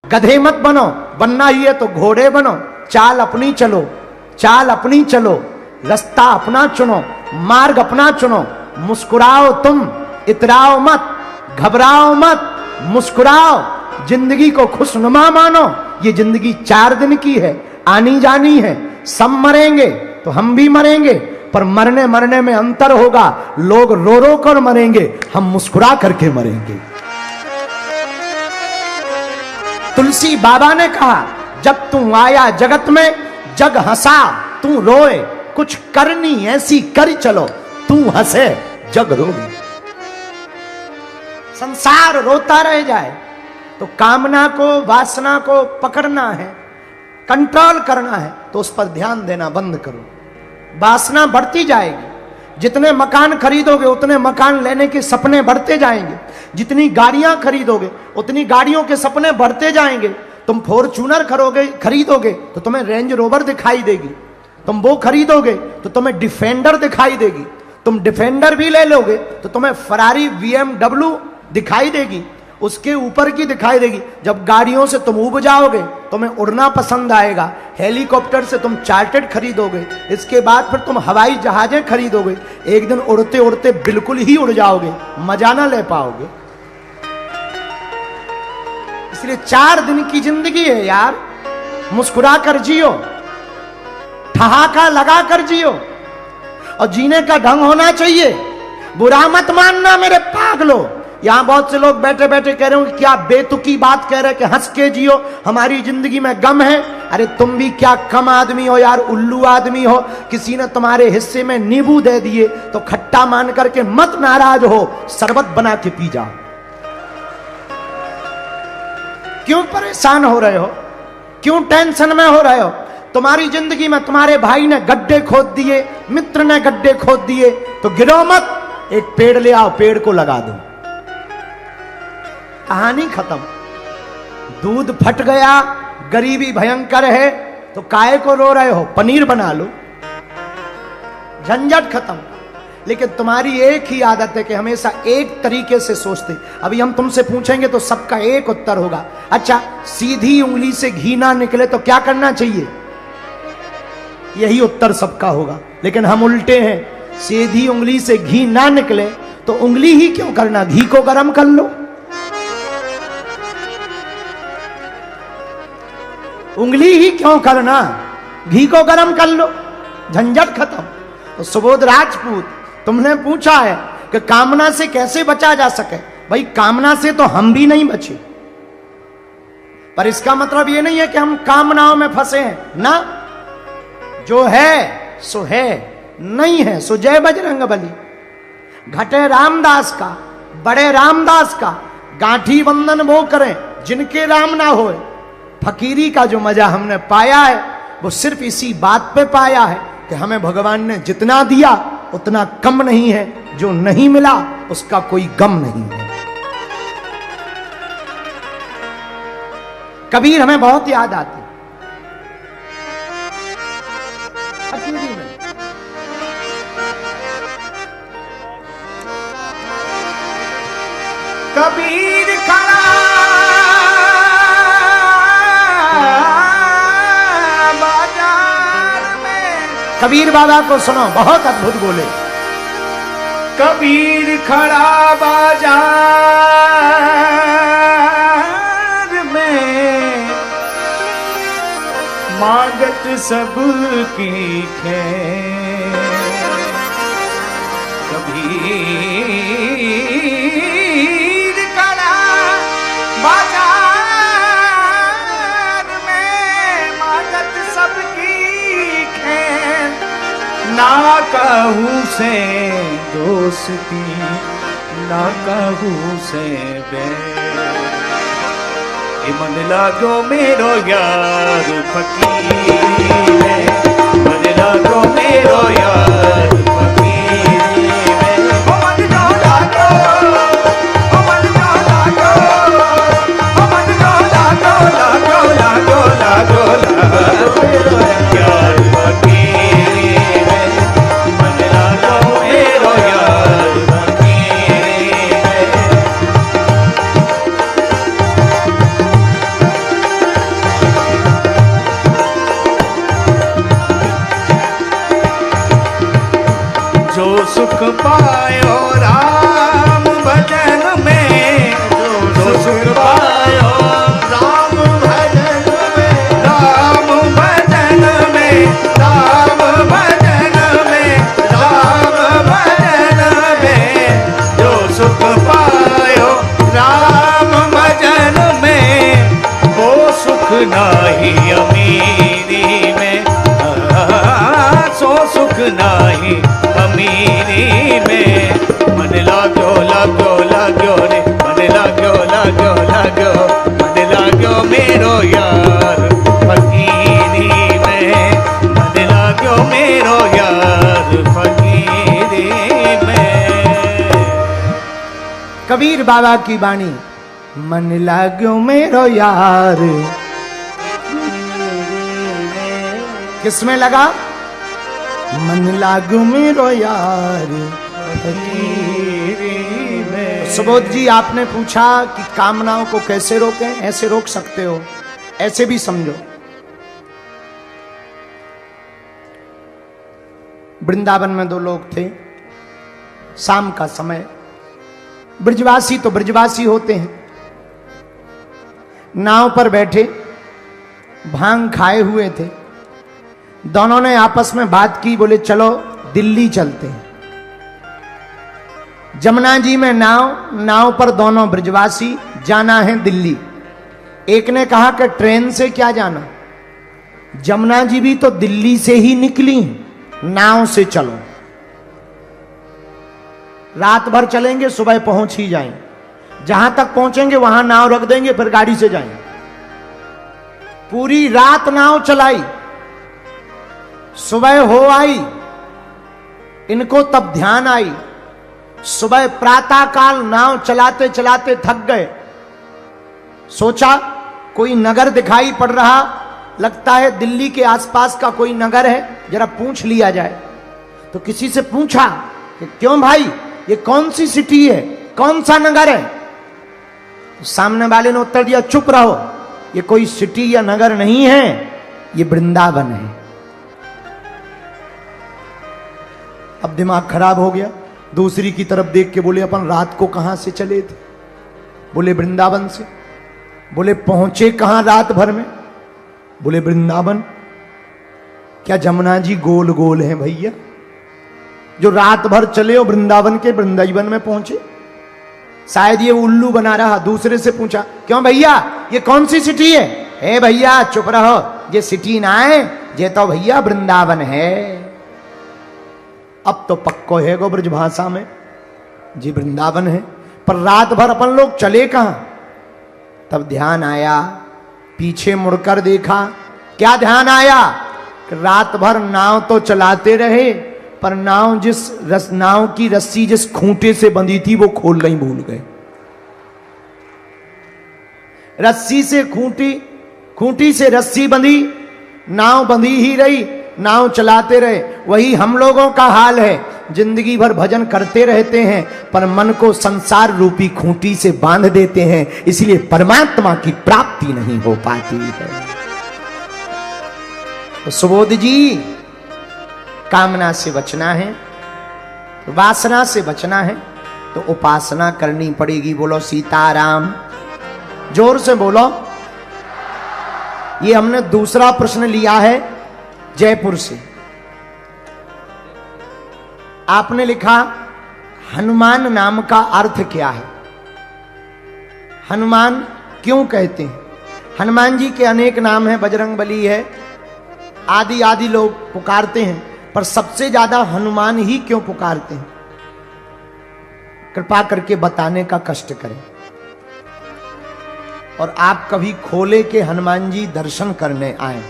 गधे मत बनो, बनना ही है तो घोड़े बनो। चाल अपनी चलो, चाल अपनी चलो, रास्ता अपना चुनो, मार्ग अपना चुनो। मुस्कुराओ तुम, इतराओ मत, घबराओ मत, मुस्कुराओ। जिंदगी को खुशनुमा मानो। ये जिंदगी 4 दिन की है, आनी जानी है। सब मरेंगे तो हम भी मरेंगे, पर मरने मरने में अंतर होगा। लोग रो रो कर मरेंगे, हम मुस्कुरा करके मरेंगे। तुलसी बाबा ने कहा, जब तू आया जगत में जग हंसा तू रोए, कुछ करनी ऐसी कर चलो, तू हंसे जग रोए। संसार रोता रह जाए तो कामना को, वासना को पकड़ना है, कंट्रोल करना है, तो उस पर ध्यान देना बंद करो। वासना बढ़ती जाएगी। जितने मकान खरीदोगे उतने मकान लेने के सपने बढ़ते जाएंगे। जितनी गाड़ियां खरीदोगे उतनी गाड़ियों के सपने बढ़ते जाएंगे। तुम फॉर्च्यूनर खरीदोगे तो तुम्हें रेंज रोवर दिखाई देगी। तुम वो खरीदोगे तो तुम्हें डिफेंडर दिखाई देगी। तुम डिफेंडर भी ले लोगे तो तुम्हें फरारी BMW दिखाई देगी, उसके ऊपर की दिखाई देगी। जब गाड़ियों से तुम उब जाओगे तुम्हें उड़ना पसंद आएगा। हेलीकॉप्टर से तुम चार्टर्ड खरीदोगे, इसके बाद फिर तुम हवाई जहाजें खरीदोगे। एक दिन उड़ते उड़ते बिल्कुल ही उड़ जाओगे, मजा ना ले पाओगे। इसलिए 4 दिन की जिंदगी है यार, मुस्कुरा कर जियो, ठहाका लगा कर जियो। और जीने का ढंग होना चाहिए। बुरा मत मानना मेरे पागलो। यहां बहुत से लोग बैठे बैठे कह रहे हो क्या बेतुकी बात कह रहे कि हंस के जियो, हमारी जिंदगी में गम है। अरे तुम भी क्या कम आदमी हो यार, उल्लू आदमी हो। किसी ने तुम्हारे हिस्से में नींबू दे दिए तो खट्टा मान करके मत नाराज हो, शरबत बना के पी जाओ। क्यों परेशान हो रहे हो, क्यों टेंशन में हो रहे हो? तुम्हारी जिंदगी में तुम्हारे भाई ने गड्ढे खोद दिए, मित्र ने गड्ढे खोद दिए, तो गिरो मत, एक पेड़ ले आओ, पेड़ को लगा दो, कहानी खत्म। दूध फट गया, गरीबी भयंकर है, तो काहे को रो रहे हो? पनीर बना लो, झंझट खत्म। लेकिन तुम्हारी एक ही आदत है कि हमेशा एक तरीके से सोचते। अभी हम तुमसे पूछेंगे तो सबका एक उत्तर होगा। अच्छा, सीधी उंगली से घी ना निकले तो क्या करना चाहिए? यही उत्तर सबका होगा। लेकिन हम उल्टे हैं, सीधी उंगली से घी ना निकले तो उंगली ही क्यों करना, घी को गर्म कर लो। उंगली ही क्यों करना, घी को गर्म कर लो, झंझट खत्म। तो सुबोध राजपूत, तुमने पूछा है कि कामना से कैसे बचा जा सके। भाई कामना से तो हम भी नहीं बचे, पर इसका मतलब यह नहीं है कि हम कामनाओं में फंसे हैं ना। जो है सो है, नहीं है सो जय बजरंग बली। घटे रामदास का, बड़े रामदास का, गांठी वंदन वो करें जिनके राम ना होए। फकीरी का जो मजा हमने पाया है वो सिर्फ इसी बात पे पाया है कि हमें भगवान ने जितना दिया उतना कम नहीं है, जो नहीं मिला उसका कोई गम नहीं है। कबीर हमें बहुत याद आती। कबीर खड़ा बाजार में, कबीर बाबा को सुनो, बहुत अद्भुत बोले। कबीर खड़ा बाजार में, मांगत सबकी खैर। कबीर बाजार में, मांगत सबकी खैर। ना कहूँ से दोस्ती, ना कहूँ से बैर। मन लागो मेरो यार फकीर है, मन लागो मेरो यार फकीर है। ओ मन जो लागो, ओ मन जो लागो, ओ मन जो लागो, लागो लागो लागो लागो मेरो यार फकीर है, मन लागो मेरो यार फकीर है। सुख पायो राम भजन में, जो सुख पायो राम भजन में, राम भजन में, राम भजन में, राम भजन में, जो सुख पायो राम भजन में, वो सुख नाही अमीरी में, सो सुख नाही अमीरी में। मन लागो लागो लागो रे, मन लागो लागो लागो, मन लागो मेरो यार फकीरी में, मन लागो मेरो यार फकीरी में। कबीर बाबा की वाणी, मन लाग्यो मेरो यार। किसमें लगा? मन लागो मेरो यार फकीरी में। सुबोध जी, आपने पूछा कि कामनाओं को कैसे रोकें? ऐसे रोक सकते हो, ऐसे भी समझो। वृंदावन में दो लोग थे, शाम का समय। ब्रजवासी तो ब्रजवासी होते हैं, नाव पर बैठे भांग खाए हुए थे। दोनों ने आपस में बात की, बोले चलो दिल्ली चलते हैं। जमुना जी में नाव पर दोनों ब्रजवासी, जाना है दिल्ली। एक ने कहा कि ट्रेन से क्या जाना, जमुना जी भी तो दिल्ली से ही निकली, नाव से चलो। रात भर चलेंगे, सुबह पहुंच ही जाएंगे। जहां तक पहुंचेंगे वहां नाव रख देंगे, फिर गाड़ी से जाएंगे। पूरी रात नाव चलाई, सुबह हो आई। इनको तब ध्यान आई, सुबह प्रातः काल नाव चलाते चलाते थक गए। सोचा कोई नगर दिखाई पड़ रहा, लगता है दिल्ली के आसपास का कोई नगर है, जरा पूछ लिया जाए। तो किसी से पूछा कि क्यों भाई, ये कौन सी सिटी है, कौन सा नगर है? तो सामने वाले ने उत्तर दिया, चुप रहो, ये कोई सिटी या नगर नहीं है, ये वृंदावन है। अब दिमाग खराब हो गया। दूसरी की तरफ देख के बोले, अपन रात को कहां से चले थे? बोले वृंदावन से। बोले पहुंचे कहां रात भर में? बोले वृंदावन। क्या जमुना जी गोल गोल हैं भैया, जो रात भर चले और वृंदावन के वृंदावन में पहुंचे? शायद ये उल्लू बना रहा। दूसरे से पूछा, क्यों भैया ये कौन सी सिटी है? ए भैया चुप रहो, ये सिटी ना है, ये तो भैया वृंदावन है। अब तो पक्को है गो ब्रज भाषा में, जी वृंदावन है। पर रात भर अपन लोग चले कहां? तब ध्यान आया, पीछे मुड़कर देखा। क्या ध्यान आया? रात भर नाव तो चलाते रहे, पर नाव की रस्सी जिस खूंटे से बंधी थी वो खोलना ही भूल गए। रस्सी से खूंटी से रस्सी बंधी, नाव बंधी ही रही, नाव चलाते रहे। वही हम लोगों का हाल है, जिंदगी भर भजन करते रहते हैं, पर मन को संसार रूपी खूंटी से बांध देते हैं, इसलिए परमात्मा की प्राप्ति नहीं हो पाती है। तो सुबोध जी, कामना से बचना है, वासना से बचना है, तो उपासना करनी पड़ेगी। बोलो सीताराम, जोर से बोलो। ये हमने दूसरा प्रश्न लिया है जयपुर से। आपने लिखा, हनुमान नाम का अर्थ क्या है? हनुमान क्यों कहते हैं? हनुमान जी के अनेक नाम हैं, बजरंगबली है, आदि आदि लोग पुकारते हैं, पर सबसे ज्यादा हनुमान ही क्यों पुकारते हैं? कृपा करके बताने का कष्ट करें। और आप कभी खोले के हनुमान जी दर्शन करने आए।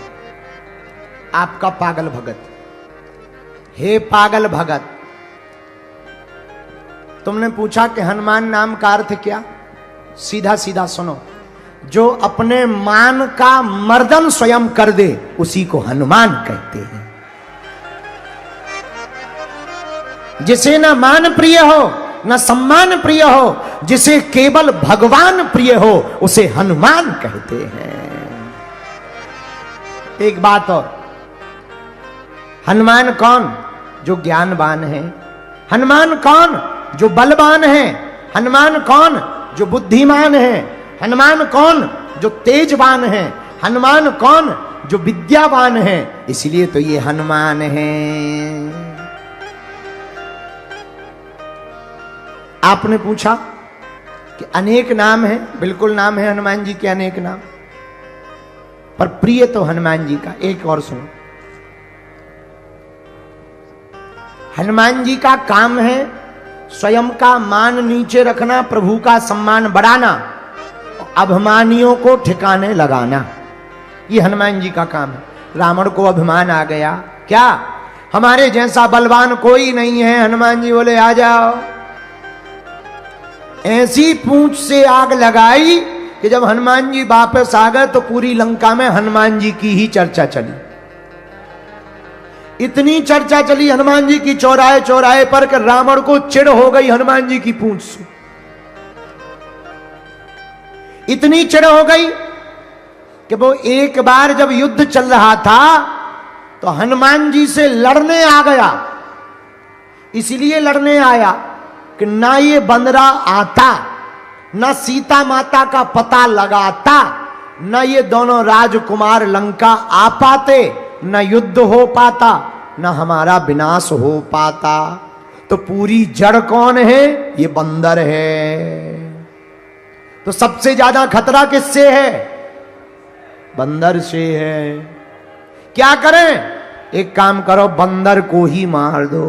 आपका पागल भगत, हे पागल भगत, तुमने पूछा कि हनुमान नाम का अर्थ क्या? सीधा सीधा सुनो, जो अपने मान का मर्दन स्वयं कर दे उसी को हनुमान कहते हैं। जिसे न मान प्रिय हो न सम्मान प्रिय हो, जिसे केवल भगवान प्रिय हो, उसे हनुमान कहते हैं। एक बात और, हनुमान कौन? जो ज्ञानवान है, हनुमान कौन? जो बलवान है। हनुमान कौन? जो बुद्धिमान है। हनुमान कौन? जो तेजवान है। हनुमान कौन? जो विद्यावान है। इसलिए तो ये हनुमान है। आपने पूछा कि अनेक नाम है, बिल्कुल नाम है हनुमान जी के अनेक नाम, पर प्रिय तो हनुमान जी का एक और सुनो। हनुमान जी का काम है स्वयं का मान नीचे रखना, प्रभु का सम्मान बढ़ाना, अभिमानियों को ठिकाने लगाना। ये हनुमान जी का काम है। रावण को अभिमान आ गया, क्या हमारे जैसा बलवान कोई नहीं है? हनुमान जी बोले आ जाओ। ऐसी पूंछ से आग लगाई कि जब हनुमान जी वापस आ गए तो पूरी लंका में हनुमान जी की ही चर्चा चली। इतनी चर्चा चली हनुमान जी की चौराहे चौराहे पर कि रावण को चिढ़ हो गई हनुमान जी की पूंछ से। इतनी चिढ़ हो गई कि वो एक बार जब युद्ध चल रहा था तो हनुमान जी से लड़ने आ गया। इसलिए लड़ने आया कि ना ये बंदरा आता, ना सीता माता का पता लगाता, ना ये दोनों राजकुमार लंका आ पाते, न युद्ध हो पाता, न हमारा विनाश हो पाता। तो पूरी जड़ कौन है? ये बंदर है। तो सबसे ज्यादा खतरा किससे है? बंदर से है। क्या करें? एक काम करो, बंदर को ही मार दो।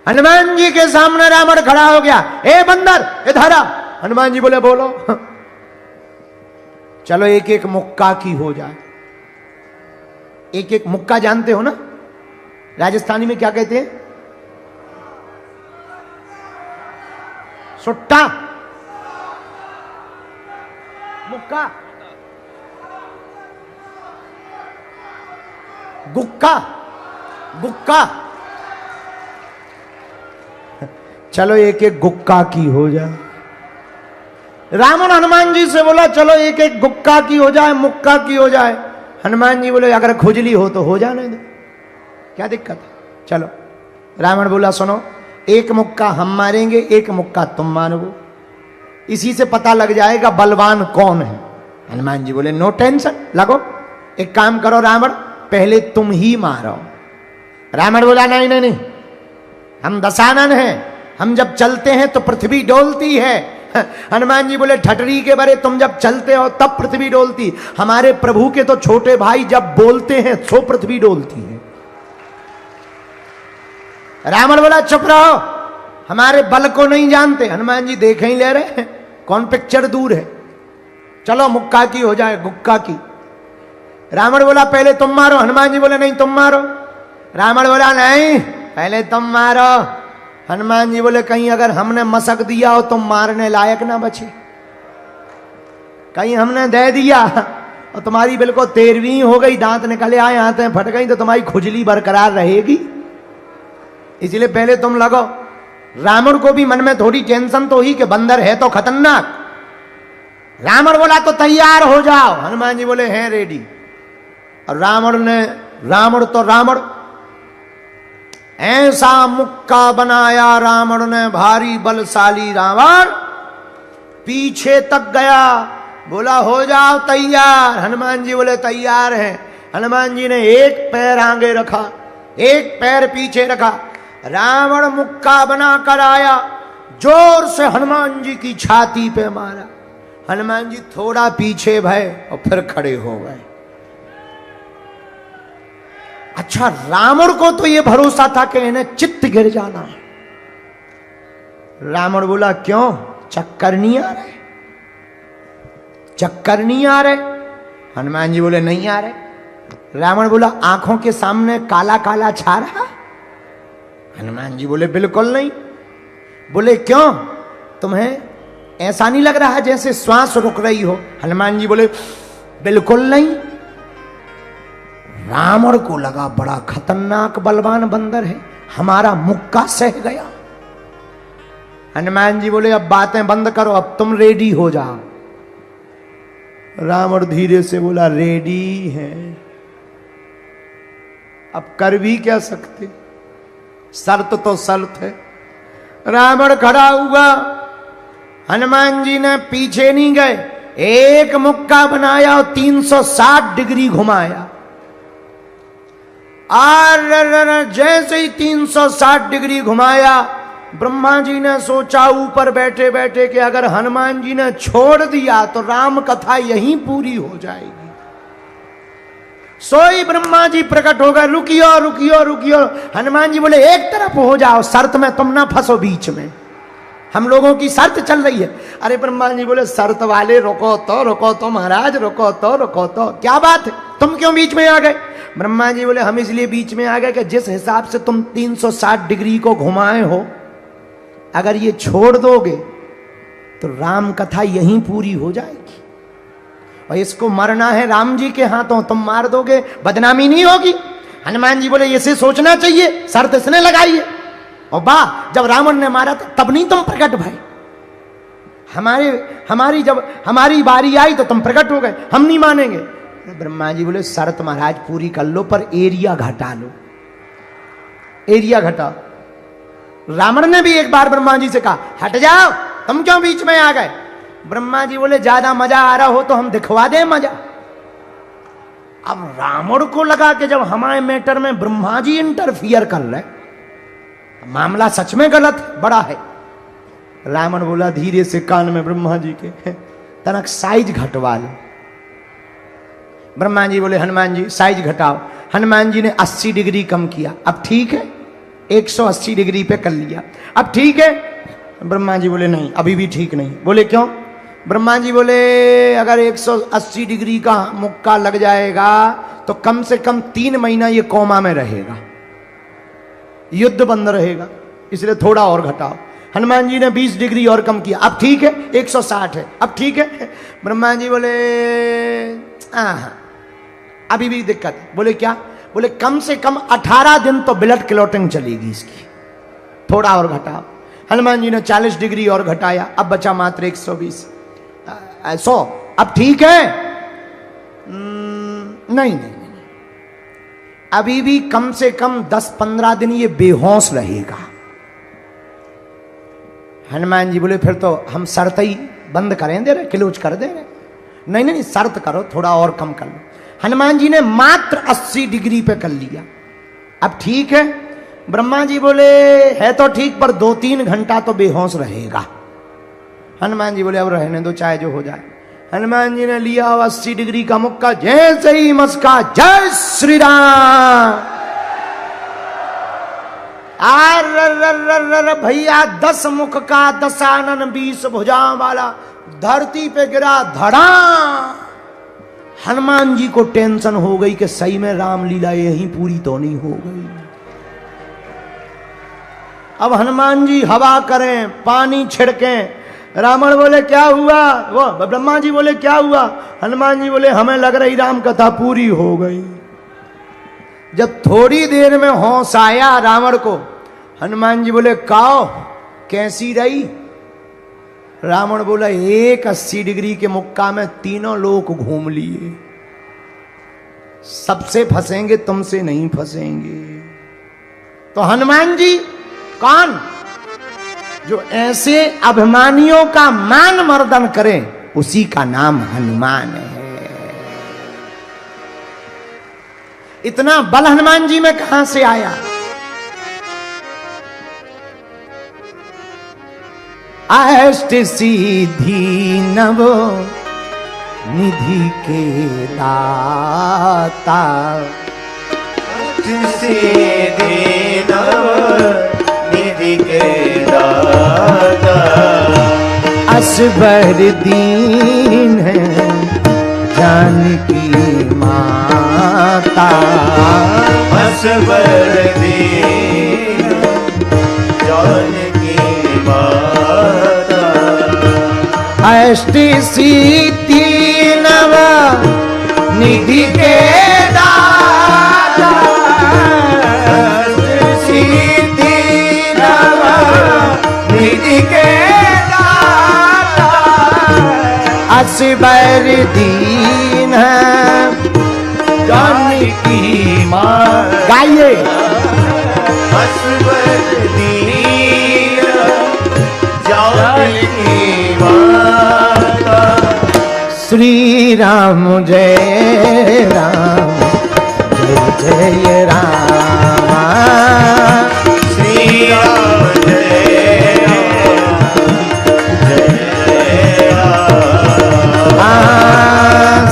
हनुमान जी के सामने रावण खड़ा हो गया, ए बंदर इधर आ। हनुमान जी बोले बोलो। चलो एक एक मुक्का की हो जाए। एक एक मुक्का जानते हो ना? राजस्थानी में क्या कहते हैं? सुट्टा, मुक्का, गुक्का, गुक्का। चलो एक एक गुक्का की हो जाए। रावण हनुमान जी से बोला चलो एक एक गुक्का की हो जाए, मुक्का की हो जाए। हनुमान जी बोले अगर खुजली हो तो हो जाने दो, क्या दिक्कत है, चलो। रावण बोला सुनो, एक मुक्का हम मारेंगे, एक मुक्का तुम मारो, इसी से पता लग जाएगा बलवान कौन है। हनुमान जी बोले नो टेंशन, लगो। एक काम करो रावण, पहले तुम ही मारो। रावण बोला नहीं नहीं नहीं, हम दशानन हैं, हम जब चलते हैं तो पृथ्वी डोलती है। हनुमान जी बोले ठटरी के बरे, तुम जब चलते हो तब पृथ्वी डोलती, हमारे प्रभु के तो छोटे भाई जब बोलते हैं सो पृथ्वी डोलती है। रावण बोला चुप रहो, हमारे बल को नहीं जानते। हनुमान जी देख ही ले रहे हैं, कौन पिक्चर दूर है। चलो मुक्का की हो जाए, गुक्का की। रावण बोला पहले तुम मारो। हनुमान जी बोले नहीं तुम मारो। रावण बोला नहीं पहले तुम मारो। हनुमान जी बोले कहीं अगर हमने मसक दिया हो तो मारने लायक ना बचे, कहीं हमने दे दिया और तुम्हारी बिल्कुल 13वीं हो गई, दांत निकले आए, आंतें फट गई, तो तुम्हारी खुजली बरकरार रहेगी। इसलिए पहले तुम लगो। रावण को भी मन में थोड़ी टेंशन तो ही कि बंदर है तो खतरनाक। रावण बोला तो तैयार हो जाओ। हनुमान जी बोले हैं रेडी। और रावण तो रावण ऐसा मुक्का बनाया रावण ने, भारी बलशाली रावण पीछे तक गया। बोला हो जाओ तैयार। हनुमान जी बोले तैयार हैं। हनुमान जी ने एक पैर आगे रखा, एक पैर पीछे रखा। रावण मुक्का बना कर आया, जोर से हनुमान जी की छाती पे मारा। हनुमान जी थोड़ा पीछे भय और फिर खड़े हो गए। अच्छा, रावण को तो यह भरोसा था कि इन्हें चित्त गिर जाना है। रावण बोला क्यों, चक्कर नहीं आ रहे, चक्कर नहीं आ रहे? हनुमान जी बोले नहीं आ रहे। रावण बोला आंखों के सामने काला काला छा रहा? हनुमान जी बोले बिल्कुल नहीं। बोले क्यों, तुम्हें ऐसा नहीं लग रहा जैसे श्वास रुक रही हो? हनुमान जी बोले बिल्कुल नहीं। रावण को लगा बड़ा खतरनाक बलवान बंदर है, हमारा मुक्का सह गया। हनुमान जी बोले अब बातें बंद करो, अब तुम रेडी हो जाओ। रावण धीरे से बोला रेडी है, अब कर भी क्या सकते। शर्त तो शर्त है। रावण खड़ा हुआ, हनुमान जी ने पीछे नहीं गए, एक मुक्का बनाया और 360 डिग्री घुमाया। और जैसे ही 360 डिग्री घुमाया, ब्रह्मा जी ने सोचा ऊपर बैठे बैठे कि अगर हनुमान जी ने छोड़ दिया तो राम कथा यहीं पूरी हो जाएगी। सोई ब्रह्मा जी प्रकट हो गए, रुकियो रुकियो रुकियो। हनुमान जी बोले एक तरफ हो जाओ, शर्त में तुम ना फंसो बीच में, हम लोगों की शर्त चल रही है। अरे ब्रह्मा जी बोले शर्त वाले रुको तो महाराज, रुको तो क्या बात है, तुम क्यों बीच में आ गए? ब्रह्मा जी बोले हम इसलिए बीच में आ गए कि जिस हिसाब से तुम 360 डिग्री को घुमाए हो, अगर ये छोड़ दोगे तो राम कथा यहीं पूरी हो जाएगी, और इसको मरना है राम जी के हाथों, तुम मार दोगे बदनामी नहीं होगी। हनुमान जी बोले इसे सोचना चाहिए, शर्त इसने लगाई है। और वाह, जब रावण ने मारा था तब नहीं तुम प्रकट भाई, जब हमारी बारी आई तो तुम प्रकट हो गए, हम नहीं मानेंगे। ब्रह्मा जी बोले शर्त महाराज पूरी कर लो, पर एरिया घटा लो, एरिया घटा। रावण ने भी एक बार ब्रह्मा जी से कहा हट जाओ, तुम क्यों बीच में आ गए? ब्रह्मा जी बोले ज्यादा मजा आ रहा हो तो हम दिखवा दें मजा। अब रावण को लगा कि जब हमारे मैटर में ब्रह्मा जी इंटरफियर कर रहे, मामला सच में गलत बड़ा है। रावण बोला धीरे से कान में ब्रह्मा जी के, तनक साइज घटवा लो। ब्रह्मा जी बोले हनुमान जी साइज घटाओ। हनुमान जी ने 80 डिग्री कम किया, अब ठीक है, 180 डिग्री पे कर लिया, अब ठीक है। ब्रह्मा जी बोले नहीं, अभी भी ठीक नहीं। बोले क्यों? ब्रह्मा जी बोले अगर 180 डिग्री का मुक्का लग जाएगा तो कम से कम 3 महीना ये कोमा में रहेगा, युद्ध बंद रहेगा, इसलिए थोड़ा और घटाओ। हनुमान जी ने 20 डिग्री और कम किया, अब ठीक है, 160 है, अब ठीक है। ब्रह्मा जी बोले अभी भी दिक्कत है। बोले क्या? बोले कम से कम 18 दिन तो ब्लड क्लॉटिंग चलेगी इसकी, थोड़ा और घटाओ। हनुमान जी ने 40 डिग्री और घटाया, अब बचा मात्र 120, 100, अब ठीक है? नहीं, अभी भी कम से कम 10-15 दिन ये बेहोश रहेगा। हनुमान जी बोले फिर तो हम शर्त ही बंद करें दे रहे, क्लोज कर दे रहे। नहीं, शर्त करो, थोड़ा और कम कर लो। हनुमान जी ने मात्र 80 डिग्री पे कर लिया, अब ठीक है? ब्रह्मा जी बोले है तो ठीक, पर 2-3 घंटा तो बेहोश रहेगा। हनुमान जी बोले अब रहने दो, चाहे जो हो जाए। हनुमान जी ने लिया 80 डिग्री का मुक्का, जैसे ही मस्का, जय श्री राम। भैया 10 मुख का 10 आनन 20 भुजाओं वाला धरती पे गिरा धड़ा। हनुमान जी को टेंशन हो गई कि सही में रामलीला यहीं पूरी तो नहीं हो गई। अब हनुमान जी हवा करें, पानी छिड़कें। रावण बोले क्या हुआ? वो ब्रह्मा जी बोले क्या हुआ? हनुमान जी बोले हमें लग रही राम कथा पूरी हो गई। जब थोड़ी देर में होश आया रावण को, हनुमान जी बोले काओ कैसी रही? रावण बोला 80 डिग्री के मुक्का में तीनों लोग घूम लिए, सबसे फंसेंगे, तुमसे नहीं फंसेंगे। तो हनुमान जी कौन? जो ऐसे अभिमानियों का मान मर्दन करें, उसी का नाम हनुमान है। इतना बल हनुमान जी में कहां से आया? अष्ट सिद्धि नव निधि के दाता, अष्ट सिद्धि नव निधि के दाता, असबर दीन है जानकी माता, असबर दीन जानकी माता, अष्ट सिद्धि नव निधि के दाता, अष्ट सिद्धि नव निधि के दाता, असबर दीन जानकी माता, गाइए। असबर की माता। श्री राम जय राम जय जय राम। श्री राम जय राम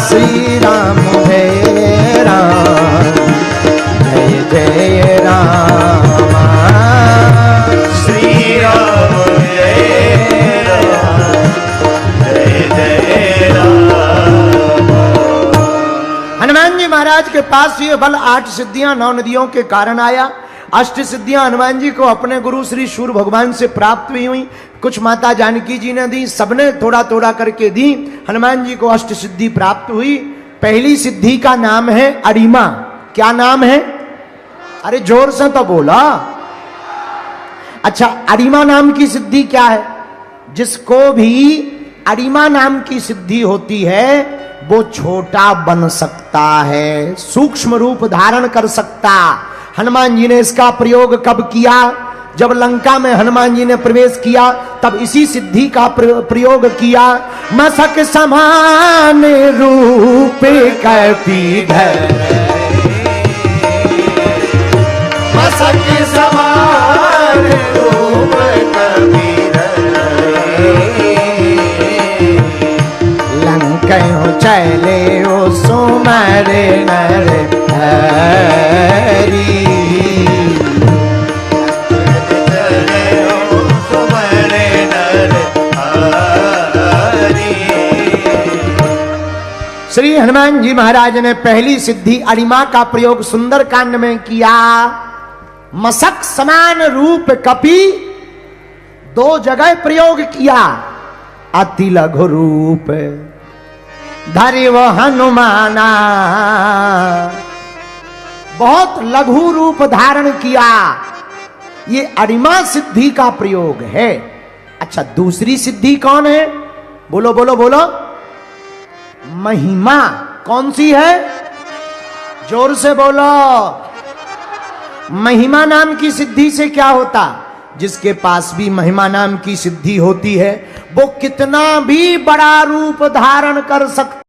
श्री राम जय राम जय जय राम। श्री राम जय राम। हनुमान जी महाराज के पास ये बल 8 सिद्धियां 9 नदियों के कारण आया। अष्ट सिद्धियां हनुमान जी को अपने गुरु श्री सूर्य भगवान से प्राप्त हुई हुई, कुछ माता जानकी जी ने दी, सबने थोड़ा थोड़ा करके दी। हनुमान जी को अष्ट सिद्धि प्राप्त हुई। पहली सिद्धि का नाम है अरिमा। क्या नाम है? अरे जोर से तो बोला। अच्छा, अरिमा नाम की सिद्धि क्या है? जिसको भी अरिमा नाम की सिद्धि होती है वो छोटा बन सकता है, सूक्ष्म रूप धारण कर सकता। हनुमान जी ने इसका प्रयोग कब किया? जब लंका में हनुमान जी ने प्रवेश किया तब इसी सिद्धि का प्रयोग किया। मसक समान रूप कपीधर, मसक समान रूप कपीधर, लंकयो चले ओ सुमर नर हरि। श्री हनुमान जी महाराज ने पहली सिद्धि अरिमा का प्रयोग सुंदर कांड में किया। मसक समान रूप कपि 2 जगह प्रयोग किया। अति लघु रूप धरि वो हनुमाना, बहुत लघु रूप धारण किया। ये अरिमा सिद्धि का प्रयोग है। अच्छा, दूसरी सिद्धि कौन है? बोलो बोलो बोलो। महिमा। कौन सी है? जोर से बोलो। महिमा नाम की सिद्धि से क्या होता? जिसके पास भी महिमा नाम की सिद्धि होती है वो कितना भी बड़ा रूप धारण कर सकता